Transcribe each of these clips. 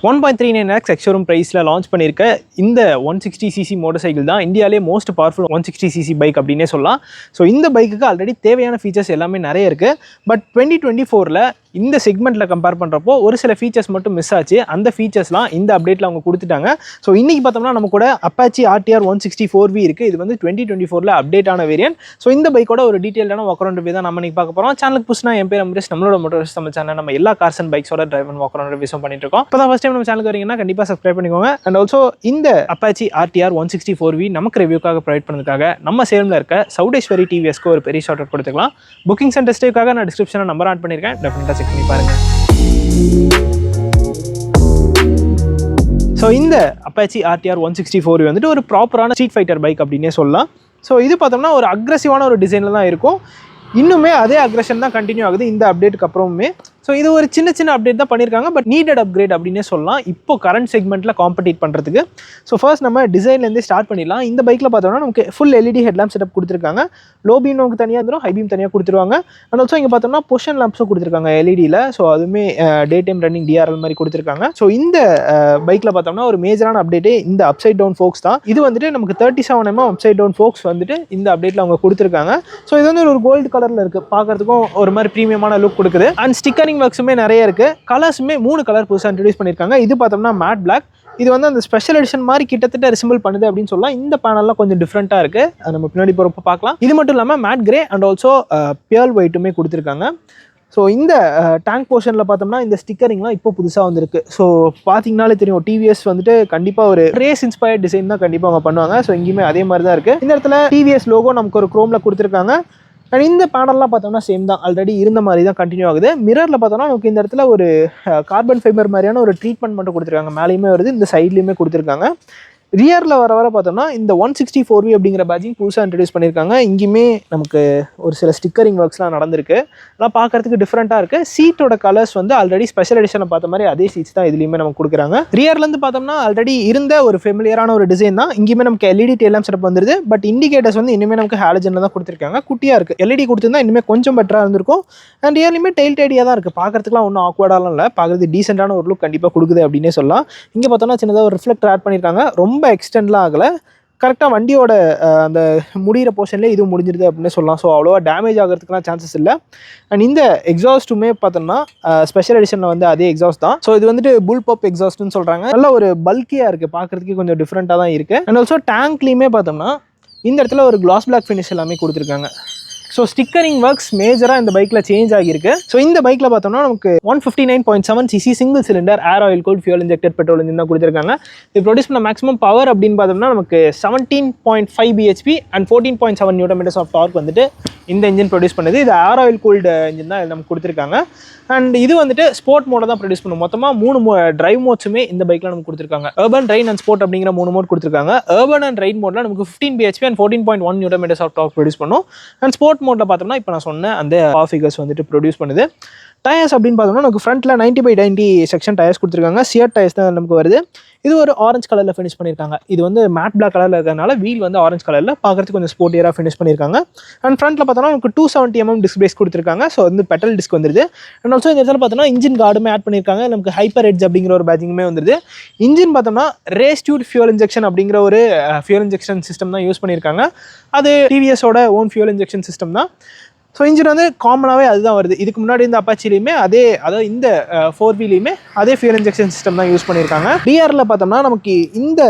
1.39x ex-showroom priceல launch பண்ணியிருக்க இந்த 160cc motor cycle தான் இந்தியாவிலே மோஸ்ட் பவர்ஃபுல் 160cc பைக் அப்படின்னே சொல்லலாம். ஸோ இந்த பைக்குக்கு ஆல்ரெடி தேவையான ஃபீச்சர்ஸ் எல்லாமே நிறைய இருக்குது. பட் 2024ல் இந்த செக்மெண்ட்டில் கம்பேர் பண்ணுறப்போ ஒரு சில ஃபீச்சர்ஸ் மட்டும் மிஸ் ஆச்சு. அந்த ஃபீச்சர்ஸ்லாம் இந்த அப்டேட்டில் அவங்க கொடுத்துட்டாங்க. ஸோ இன்றைக்கி பார்த்தோம்னா நம்ம கூட Apache RTR 160 4V இருக்குது. இது வந்து 2024ல் அப்டேட் ஆன வேரியன்ட். ஸோ இந்த பைக்கோட ஒரு டீட்டெயிலான வாக் அரவுண்ட் ரிவ்யூ தான் நம்ம இன்றைக்கி பார்க்க போகிறோம். சேனலுக்கு புதுசுனா என் பேர் அமரேஷ். நம்மளோட மோட்டார்ஸ் நம்ம சேனல் நம்ம எல்லா கார்ஸ் அண்ட் பைக்ஸோட டிரைவ் அண்ட் வாக் அரவுண்ட் ரிவ்யூஸும் பண்ணிட்டு இருக்கோம். இப்போ தான் ஃபஸ்ட் டைம் நம்ம சேனலுக்கு வரீங்கன்னா கண்டிப்பாக சப்ஸ்கிரைப் பண்ணிக்கோங்க. அண்ட் ஆல்சோ இந்த Apache RTR 160 4V நமக்கு ரிவ்யூக்காக ப்ரொவைட் பண்ணதுக்காக நம்ம சேலமில் இருக்க சவுடேஸ்வரி டிவிஎஸ்க்கு ஒரு பெரிய ஷார்ட் அவுட் கொடுத்துக்கலாம். புக்கிங்ஸ் அண்ட் டெஸ்ட்டுக்காக நான் டிஸ்கிரிப்ஷனில் நம்பர் ஆட் பண்ணியிருக்கேன். டெஃபினட்டாக செக் பண்ணி பாருங்கள். ஸோ இந்த Apache RTR 160 4V வந்துட்டு ஒரு ப்ராப்பரான ஸ்ட்ரீட் ஃபைட்டர் பைக் அப்படின்னே சொல்லலாம். ஸோ இது பார்த்தோம்னா ஒரு அக்ரெசிவான ஒரு டிசைனில் தான் இருக்கும். இன்னுமே அதே அக்ரெஷன் தான் கண்டினியூ ஆகுது இந்த அப்டேட்டுக்கு அப்புறமே. ஸோ இது ஒரு சின்ன சின்ன அப்டேட் தான் பண்ணியிருக்காங்க. பட் நீடட் அப்கிரேட் அப்படின்னே சொல்லலாம் இப்போ கரண்ட் செக்மெண்ட்டில் காம்படிட் பண்ணுறதுக்கு. ஸோ ஃபர்ஸ்ட் நம்ம டிசைன்லேருந்தே ஸ்டார்ட் பண்ணிடலாம். இந்த பைக்கில் பார்த்தோம்னா நமக்கு ஃபுல் LED ஹெட்லாம்ப் செட்டப் கொடுத்துருக்காங்க. லோ பீம் நமக்கு தனியாக வந்துடும், ஹை பீம் தனியாக கொடுத்துருவாங்க. அண்ட் ஆல்சோ இங்கே பார்த்தோம்னா பொஷன் லேம்ப்ஸும் கொடுத்துருக்காங்க LEDயில். ஸோ அதுவுமே டே டைம் ரன்னிங் DRL மாதிரி கொடுத்துருக்காங்க. ஸோ இந்த பைக்கில் பார்த்தோம்னா ஒரு மேஜரான அப்டேட்டே இந்த அப்சைட் டவுன் ஃபோக்ஸ் தான். இது வந்துட்டு நமக்கு 37mm அப்சைட் டவுன் ஃபோக்ஸ் வந்துட்டு இந்த அப்டேட்டில் அவங்க கொடுத்துருக்காங்க. ஸோ இது வந்து ஒரு கோல்டு கலரில் இருக்குது, பார்க்கறதுக்கும் ஒரு மாதிரி ப்ரீமியமான லுக் கொடுக்குது. அண்ட் ஸ்டிக்கரிங் ஒர்க்ஸுமே நிறைய இருக்குது. கலர்ஸுமே 3 கலர் புதுசாக இன்ட்ரடியூஸ் பண்ணியிருக்காங்க. இது பார்த்தோம்னா மேட் பிளாக். இது வந்து அந்த ஸ்பெஷல் எடிஷன் மாதிரி கிட்டத்தட்ட ரிசிம்பிள் பண்ணுது அப்படின்னு சொல்லலாம். இந்த பேனல்லாம் கொஞ்சம் டிஃப்ரெண்ட்டாக இருக்குது, அது நம்ம பின்னாடி போகிறப்ப பார்க்கலாம். இது மட்டும் இல்லாமல் matte grey and also pearl ஒயிட்டுமே கொடுத்துருக்காங்க. ஸோ இந்த டேங்க் போர்ஷனில் பார்த்தோம்னா இந்த ஸ்டிக்கரிங்லாம் இப்போ புதுசாக வந்திருக்கு. ஸோ பார்த்தீங்கனாலே தெரியும் TVS வந்துட்டு கண்டிப்பாக ஒரு ரேஸ் இன்ஸ்பயர்ட் டிசைன் தான் கண்டிப்பாக அவங்க பண்ணுவாங்க. ஸோ இங்கேயுமே அதே மாதிரி தான் இருக்குது. இந்த இடத்துல TVS லோகோ நமக்கு ஒரு குரோமில் கொடுத்துருக்காங்க. அண்ட் இந்த பேனல்லாம் பார்த்தோம்னா சேம் தான், ஆல்ரெடி இருந்த மாதிரி தான் கண்டினியூ ஆகுது. மிரரில் பார்த்தோம்னா நமக்கு இந்த இடத்துல ஒரு கார்பன் ஃபைபர் மாதிரியான ஒரு ட்ரீட்மெண்ட் மட்டும் கொடுத்துருக்காங்க. மேலேயுமே வருது, இந்த சைட்லேயுமே கொடுத்துருக்காங்க. ரியரில் வர பார்த்தோம்னா இந்த 160 4V அப்படிங்கிற பேட்சிங் புதுசாக இன்ட்ரடியூஸ் பண்ணியிருக்காங்க. இங்கேயுமே நமக்கு ஒரு சில ஸ்டிக்கரிங் ஒர்க்ஸ்லாம் நடந்திருக்கு. அதெல்லாம் பார்க்கறதுக்கு டிஃப்ரெண்ட்டாக இருக்குது. சீட்டோட கலர்ஸ் வந்து ஆல்ரெடி ஸ்பெஷல் எடிஷனில் பார்த்த மாதிரி அதே சீட்ஸ் தான் இதுலேயுமே நமக்கு கொடுக்குறாங்க. ரியர்லேருந்து பார்த்தோம்னா ஆல்ரெடி இருந்த ஒரு ஃபெமிலியரான ஒரு டிசைன் தான். இங்கேயுமே நமக்கு LED டெய்லாம் செட்டப் வந்துருது. பட் இண்டிகேட்டர்ஸ் வந்து இனிமேல் நமக்கு ஹாலஜனில் தான் கொடுத்துருக்காங்க. குட்டியாக இருக்குது. LED கொடுத்துருந்தா இனிமேல் கொஞ்சம் பெட்டராக இருந்திருக்கும். அண்ட் ரியர்லையுமே டெயில் டைடியாக தான் இருக்குது. பார்க்கறதுக்குலாம் ஒன்றும் ஆக்வர்டாலாம் இல்லை, பார்க்குறது டீசெண்டான ஒரு லுக் கண்டிப்பாக கொடுக்குது அப்படின்னே சொல்லலாம். இங்கே பார்த்தோம்னா சின்னதாக ஒரு ரிஃப்ளெக்டர் ஆட் பண்ணியிருக்காங்க. ரொம்ப எக்ஸ்டெண்ட்லாம் ஆகலை, கரெக்டாக வண்டியோட அந்த முடிகிற போர்ஷன்லேயே இதுவும் முடிஞ்சிருது அப்படின்னு சொல்லலாம். ஸோ அவ்வளோவா டேமேஜ் ஆகிறதுக்குலாம் சான்சஸ் இல்லை. அண்ட் இந்த எக்ஸாஸ்ட்டுமே பார்த்தோம்னா ஸ்பெஷல் எடிஷனில் வந்து அதே எக்ஸாஸ்ட் தான். ஸோ இது வந்துட்டு புல் பப் எக்ஸாஸ்ட்னு சொல்கிறாங்க. நல்ல ஒரு பல்கியாக இருக்குது, பார்க்குறதுக்கு கொஞ்சம் டிஃப்ரெண்ட்டாக தான் இருக்குது. அண்ட் ஆல்சோ டேங்க்லேயுமே பார்த்தோம்னா இந்த இடத்துல ஒரு கிளாஸ் பிளாக் ஃபினிஷ் எல்லாமே கொடுத்துருக்காங்க. ஸோ ஸ்டிக்கரிங் ஒர்க்ஸ் மேஜராக இந்த பைக்கில் சேஞ்ச் ஆகியிருக்கு. ஸோ இந்த பைக்கில் பார்த்தோம்னா நமக்கு 159.7cc சிங்கிள் சிலிண்டர் ஏர் oil cooled fuel injected petrol engine தான் கொடுத்துருக்காங்க. இது ப்ரொடியூஸ் பண்ண மேக்ஸிமம் பவர் அப்படின்னு பார்த்தோம்னா நமக்கு 17.5 bhp and 14.7 Nm of torque வந்துட்டு இந்த இன்ஜின் ப்ரொடியூஸ் பண்ணுது. இது ஏர் ஆயில் கூல்டு இன்ஜின் தான் நமக்கு கொடுத்துருக்காங்க. அண்ட் இது வந்துட்டு ஸ்போர்ட் மோட தான் ப்ரொடியூஸ் பண்ணும். மொத்தமாக 3 டிரைவ் மோட்ஸுமே இந்த பைக்கில் நமக்கு கொடுத்துருக்காங்க. அர்பன், ரெயின் அண்ட் ஸ்போர்ட் அப்படிங்கிற 3 மோட் கொடுத்துருக்காங்க. அர்பன் அண்ட் ரெயின் மோட்ல நமக்கு 15 bhp and 14.1 Nm of torque produce பண்ணும். அண்ட் ஸ்போர்ட் மோட்ல பார்த்தோம்னா இப்போ நான் சொன்ன அந்த பவர் ஃபிகர்ஸ் வந்துட்டு ப்ரொடியூஸ் பண்ணுது. டயர்ஸ் அப்படின்னு பார்த்தோம்னா நமக்கு ஃப்ரண்ட்டில் 90/90 செக்ஷன் டயர்ஸ் கொடுத்துருக்காங்க. சியர் டயர்ஸ் தான் நமக்கு வருது. இது ஒரு ஆரஞ்சு கலரில் ஃபினிஷ் பண்ணியிருக்காங்க. இது வந்து மேட் பிளாக் கலரில் இருக்கிறதுனால வீல் வந்து ஆரஞ்சு கலரில் பார்க்குறதுக்கு கொஞ்சம் ஸ்போர்ட்டியராக ஃபினிஷ் பண்ணியிருக்காங்க. அண்ட் ஃப்ரண்ட்டில் பார்த்தோன்னா நமக்கு 270mm டிஸ்க் பேஸ் கொடுத்துருக்காங்க. ஸோ வந்து பெட்டல் டிஸ்க் வந்துருது. அண்ட் ஆல்சோ இந்த இடத்துல பார்த்தோன்னா இன்ஜின் கார்டுமே ஆட் பண்ணியிருக்காங்க. நமக்கு ஹைப்பர் எட்ஜ் அப்படிங்கிற ஒரு பேட்சிங்குமே வந்துருது. இன்ஜின் பார்த்தோம்னா ரேஸ் டியூட் ஃபியூல் இன்ஜெக்ஷன் அப்படிங்கிற ஒரு ஃபியூல் இன்ஜெக்ஷன் சிஸ்டம் தான் யூஸ் பண்ணியிருக்காங்க. அது TVSோட ஓன் ஃபியூல் இன்ஜெக்ஷன் சிஸ்டம் தான். ஸோ இன்ஜின் வந்து காமனாகவே அதுதான் வருது. இதுக்கு முன்னாடி இந்த அப்பாச்சிலையுமே அதே, அதாவது இந்த 4Vலையுமே அதே ஃபியூல் இன்ஜெக்ஷன் சிஸ்டம் தான் யூஸ் பண்ணியிருக்காங்க. DRல பார்த்தோம்னா நமக்கு இந்த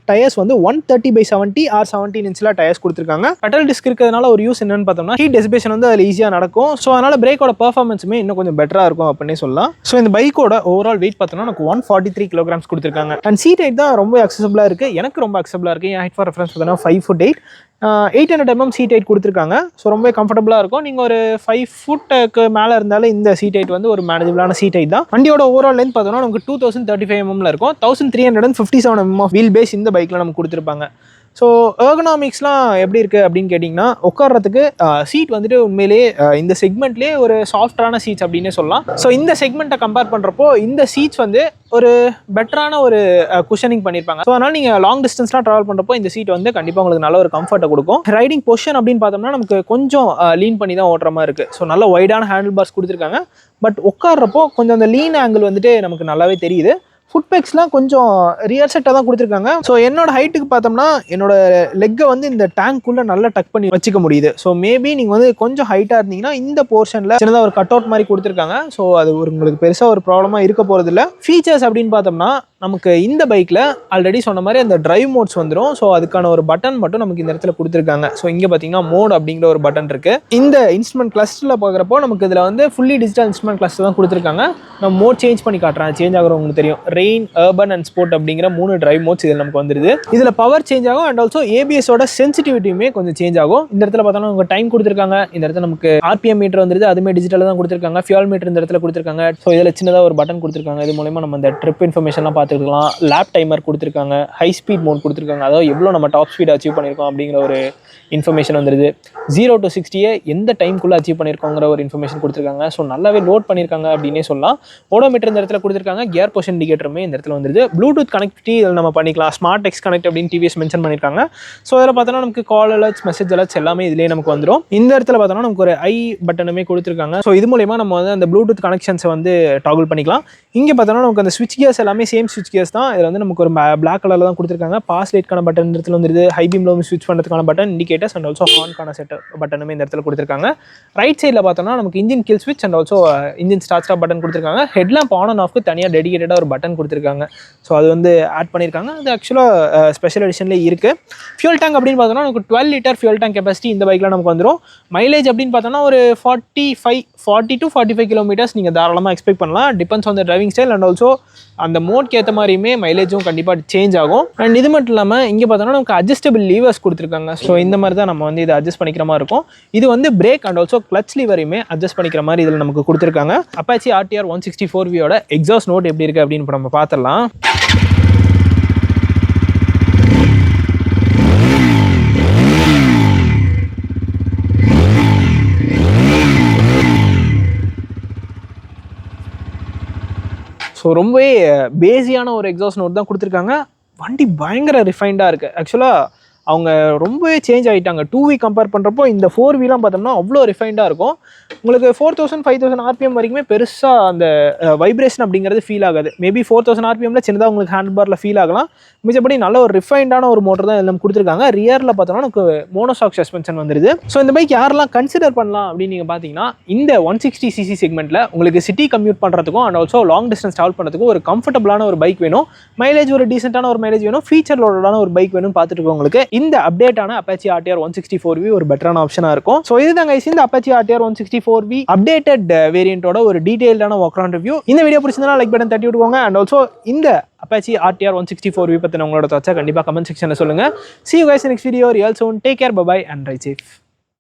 டயர்ஸ் வந்து 130/70 or 17 இன்ச்சில் டயர்ஸ் கொடுத்துருக்காங்க. பெட்டல் டிஸ்க் இருக்கிறதுனால ஒரு யூஸ் என்னன்னு பார்த்தோம்னா ஹீட் டெசிபேஷன் வந்து அதில் ஈஸியாக நடக்கும். ஸோ அதனால் பிரேக்கோட பர்ஃபார்மன்ஸுமே இன்னும் கொஞ்சம் பெட்டராக இருக்கும் அப்படின்னே சொல்லலாம். ஸோ இந்த பைக்கோட ஓவரால் வெயிட் பார்த்தோம்னா நமக்கு 143 kilograms கொடுத்துருக்காங்க. அண்ட் சீட் ஹைட் தான் ரொம்ப அக்சசபிளாக இருக்குது. எனக்கு ரொம்ப அக்சசபிளாக இருக்குது. என் ஹைட் ஃபார் ரெஃபரன்ஸ் பார்த்தோன்னா 5'8", 800mm சீட் ஹைட் கொடுத்துருக்காங்க. ஸோ ரொம்ப கம்ஃபர்டபுளாக இருக்கும். நீங்கள் ஒரு 5 ஃபுட்டுக்கு மேலே இருந்தாலும் இந்த சீட் ஹைட் வந்து ஒரு மேனேஜபிளான சீட் ஹைட் தான். வண்டியோட ஓவரால் லென்த் பார்த்தோம்னா நமக்கு 2035mm இருக்கும். 1357mm வீல் பேஸ் இந்த பைக்கில் நமக்கு கொடுத்துருப்பாங்க. ஸோ எர்கனாமிக்ஸ்லாம் எப்படி இருக்குது அப்படின்னு கேட்டிங்கன்னா உட்கார்றதுக்கு சீட் வந்துட்டு உண்மையிலேயே இந்த செக்மெண்ட்லேயே ஒரு சாஃப்டான சீட்ஸ் அப்படின்னே சொல்லலாம். ஸோ இந்த செக்மெண்ட்டை கம்பேர் பண்ணுறப்போ இந்த சீட்ஸ் வந்து ஒரு பெட்டரான ஒரு குஷனிங் பண்ணியிருப்பாங்க. ஸோ அதனால் நீங்கள் லாங் டிஸ்டன்ஸ்லாம் ட்ராவல் பண்ணுறப்போ இந்த சீட் வந்து கண்டிப்பாக உங்களுக்கு நல்ல ஒரு கம்ஃபர்ட்டை கொடுக்கும். ரைடிங் பொசிஷன் அப்படின்னு பார்த்தோம்னா நமக்கு கொஞ்சம் லீன் பண்ணி தான் ஓட்டுற மாதிரி இருக்குது. ஸோ நல்ல வைடான ஹேண்டில் பார்ஸ் கொடுத்துருக்காங்க. பட் உட்கார்றப்போ கொஞ்சம் அந்த லீன் ஆங்கிள் வந்துட்டு நமக்கு நல்லாவே தெரியுது. ஃபுட் பெக்ஸ்லாம் கொஞ்சம் ரியர் செட்டாக தான் கொடுத்துருக்காங்க. ஸோ என்னோட ஹைட்டுக்கு பார்த்தோம்னா என்னோட லெக்கை வந்து இந்த டேங்க்குள்ளே நல்லா டக் பண்ணி வச்சுக்க முடியுது. ஸோ மேபி நீங்கள் வந்து கொஞ்சம் ஹைட்டாக இருந்தீங்கன்னா இந்த போர்ஷனில் சின்னதாக ஒரு கட் அவுட் மாதிரி கொடுத்துருக்காங்க. ஸோ அது உங்களுக்கு பெருசாக ஒரு ப்ராப்ளமாக இருக்க போகிறதில்ல. ஃபீச்சர்ஸ் அப்படின்னு பார்த்தோம்னா நமக்கு இந்த பைக்கில் ஆல்ரெடி சொன்ன மாதிரி அந்த டிரைவ் மோட்ஸ் வந்துடும். ஸோ அதுக்கான ஒரு பட்டன் மட்டும் நமக்கு இந்த இடத்துல கொடுத்துருக்காங்க. ஸோ இங்கே பார்த்தீங்கன்னா மோட் அப்படிங்கிற ஒரு பட்டன் இருக்குது. இந்த இன்ஸ்ட்ருமெண்ட் கிளஸ்டரில் பார்க்குறப்போ நமக்கு இதில் வந்து ஃபுல்லி டிஜிட்டல் இன்ஸ்ட்ருமெண்ட் கிளஸ்டர் தான் கொடுத்துருக்காங்க. நான் மோட் சேஞ்ச் பண்ணி காட்டுறேன், சேஞ்ச் ஆகிறவங்களுக்கு தெரியும். ரெயின், அர்பன் அண்ட் ஸ்போர்ட் அப்படிங்கிற 3 டிரைவ் மோட்ஸ் இதில் நமக்கு வந்துருது. இதில் பவர் சேஞ்ச் ஆகும் அண்ட் ஆல்சோ ஏபிஎஸோட சென்சிட்டிவிட்டியுமே கொஞ்சம் சேஞ்ச் ஆகும். இந்த இடத்துல பார்த்தோம்னா நமக்கு டைம் கொடுத்துருக்காங்க. இந்த இடத்துல நமக்கு ஆர்பிஎம் மீட்டர் வந்துருது, அதுமே டிஜிட்டலில் தான் கொடுத்துருக்காங்க. ஃபியூல் மீட்டர் இந்த இடத்துல கொடுத்துருக்காங்க. ஸோ இதில் சின்னதாக ஒரு பட்டன் கொடுத்துருக்காங்க. இது மூலமா நம்ம இந்த ட்ரிப் இன்ஃபர்மேஷன்லாம் பார்த்துக்கலாம். லேப் டைமர் கொடுத்துருக்காங்க, ஹை ஸ்பீட் மோட் கொடுத்துருக்காங்க, அதாவது எவ்வளோ நம்ம டாப் ஸ்பீட் அச்சீவ் பண்ணியிருக்கோம் அப்படிங்கிற ஒரு இன்ஃபர்மேஷன் வந்துருது. 0 to 60 எந்த டைம்குள்ளே அச்சீவ் பண்ணியிருக்கோங்கிற ஒரு இன்ஃபர்மேஷன் கொடுத்துருக்காங்க. ஸோ நல்லாவே லோட் பண்ணியிருக்காங்க அப்படின்னே சொல்லலாம். ஓடோமீட்டர் இந்த இடத்துல கொடுத்துருக்காங்க. கியர் பொசிஷன் இண்டிகேட்டருமே இந்த இடத்துல வந்துருது. ப்ளூடூத் கனெக்டிவிட்டி இதில் நம்ம பண்ணிக்கலாம். ஸ்மார்ட் எக்ஸ் கனெக்ட் அப்படின்னு டிவிஎஸ் மென்ஷன் பண்ணியிருக்காங்க. ஸோ அதில் பார்த்தோன்னா நமக்கு கால் அலர்ட்ஸ், மெசேஜ் அலர்ட்ஸ் எல்லாமே இதிலே நமக்கு வந்துடும். இந்த இடத்துல பார்த்தோன்னா நமக்கு ஒரு ஐ பட்டனுமே கொடுத்துருக்காங்க. ஸோ இது மூலமா நம்ம வந்து அந்த ப்ளூடூத் கனெக்ஷன்ஸை வந்து டாகுல் பண்ணிக்கலாம். இங்கே பார்த்தோன்னா நமக்கு அந்த ஸ்விட்ச் கியர்ஸ் எல்லாமே சேம் ஸ்விட்ச் கியர்ஸ் தான். இதில் வந்து நமக்கு ஒரு பிளாக் கலரில் தான் கொடுத்துருக்காங்க. பாஸ் லைட்கான பட்டன் இந்த இடத்துல வந்துருது. ஹை பீம் லோ ஸ்விட்ச் பண்ணுறதுக்கான பட்டன், இண்டிகேட்டர்ஸ் அண்ட் ஆல்சோ ஹார்ன்கான செட் பட்டனுமே இந்த இடத்துல கொடுத்துருக்காங்க. ரைட் சைடில் பார்த்தோம்னா நமக்கு இன்ஜின் கில் ஸ்விட்ச் and also engine start stop button கொடுத்துருக்காங்க. ஹெட்லாம்ப் ஆன் அண்ட் ஆஃப்க்கு தனியாக டெடிகேட்டடாக ஒரு பட்டன் கொடுத்துருக்காங்க. ஸோ அது வந்து ஆட் பண்ணியிருக்காங்க. அது ஆக்சுவலாக ஸ்பெஷல் எடிஷன்லேயே இருக்குது. ஃபியூல் டேங்க் அப்படின்னு பார்த்தோம்னா நமக்கு 12 லிட்டர் ஃபியூல் டேங்க் கெப்பாசிட்டி இந்த பைக்கில் நமக்கு வந்துடும். மைலேஜ் அப்படின்னு பார்த்தோம்னா ஒரு 40 to 45 கிலோமீட்டர்ஸ் நீங்கள் தாராளமாக எக்ஸ்பெக்ட் பண்ணலாம். Depends on the driving style and also அந்த மோட்க்கு ஏற்ற மாதிரியுமே மைலேஜும் கண்டிப்பாக சேஞ்ச் ஆகும். அண்ட் இது மட்டும் இல்லாமல் இங்கே பார்த்தோம்னா நமக்கு அட்ஜஸ்டபிள் லீவர்ஸ் கொடுத்துருக்காங்க. ஸோ இந்த மாதிரி தான் நம்ம வந்து இதை அட்ஜஸ்ட் பண்ணிக்கிற மாதிரி இருக்கும். இது வந்து பிரேக் அண்ட் ஆல்சோ கிளச் லீவரையுமே அட்ஜஸ்ட் பண்ணிக்கிற மாதிரி இதில் நமக்கு கொடுத்துருக்காங்க. அப்பாச்சி RTR 164Vயோட எக்ஸாஸ்ட் நோட் எப்படி இருக்குது அப்படின்னு இப்போ நம்ம பார்த்துடலாம். ஸோ ரொம்பவே பேஸியான ஒரு எக்ஸாஸ்ட் நோட் தான் கொடுத்துருக்காங்க. வண்டி பயங்கர ரிஃபைண்டாக இருக்குது. ஆக்சுவலாக அவங்க ரொம்பவே சேஞ்ச் ஆகிட்டாங்க. 2V கம்பேர் பண்ணுறப்போ இந்த 4Vலாம் பார்த்தோம்னா அவ்வளோ ரிஃபைண்டாக இருக்கும். உங்களுக்கு 4000 5000 RPM வரைக்குமே பெருசாக அந்த வைப்ரேஷன் அப்படிங்கிறது ஃபீல் ஆகாது. மேபி 4000 RPMல சின்னதாக உங்களுக்கு ஹேண்ட் பாரில் ஃபீல் ஆகலாம். மிச்சப்படி நல்ல ஒரு ரிஃபைண்டான ஒரு மோட்டர் தான் எல்லாம் கொடுத்துருக்காங்க. ரியரில் பார்த்தோம்னா நமக்கு மோனோஷாக் சஸ்பென்ஷன் வந்துருது. ஸோ இந்த பைக் யாரெல்லாம் கன்சிடர் பண்ணலாம் அப்படின்னு நீங்கள் பார்த்தீங்கன்னா இந்த 160cc செக்மெண்ட்டில் உங்களுக்கு சிட்டி கம்யூட் பண்ணுறதுக்கும் and also long distance travel பண்ணுறதுக்கும் ஒரு கம்ஃபர்டபுளான ஒரு பைக் வேணும். மைலேஜ் ஒரு டீசென்ட்டான ஒரு மைலேஜ் வேணும். ஃபீச்சர் லோடான ஒரு பைக் வேணும்னு பார்த்துட்டு இருக்கவங்களுக்கு இந்த அப்டேட்டான Apache RTR 164V ஒரு பெட்டரான ஆப்ஷனாக இருக்கும். ஸோ இதுதாங்க இந்த Apache RTR 164V அப்டேட்டட் வேரியண்டோட ஒரு டீடைல்டான வாக் அரவுண்ட் ரிவ்யூ. இந்த வீடியோ பிடிச்சிருந்தா லைக் பட்டன் தட்டி விட்டுக்கோங்க. அண்ட் ஆல்சோ இந்த Apache RTR 164V பற்றின உங்களோட தோச்சா கண்டிப்பாக கமெண்ட் செக்ஷனில் சொல்லுங்கள். See you guys in next video. Real soon. Take care. Bye bye and ride safe.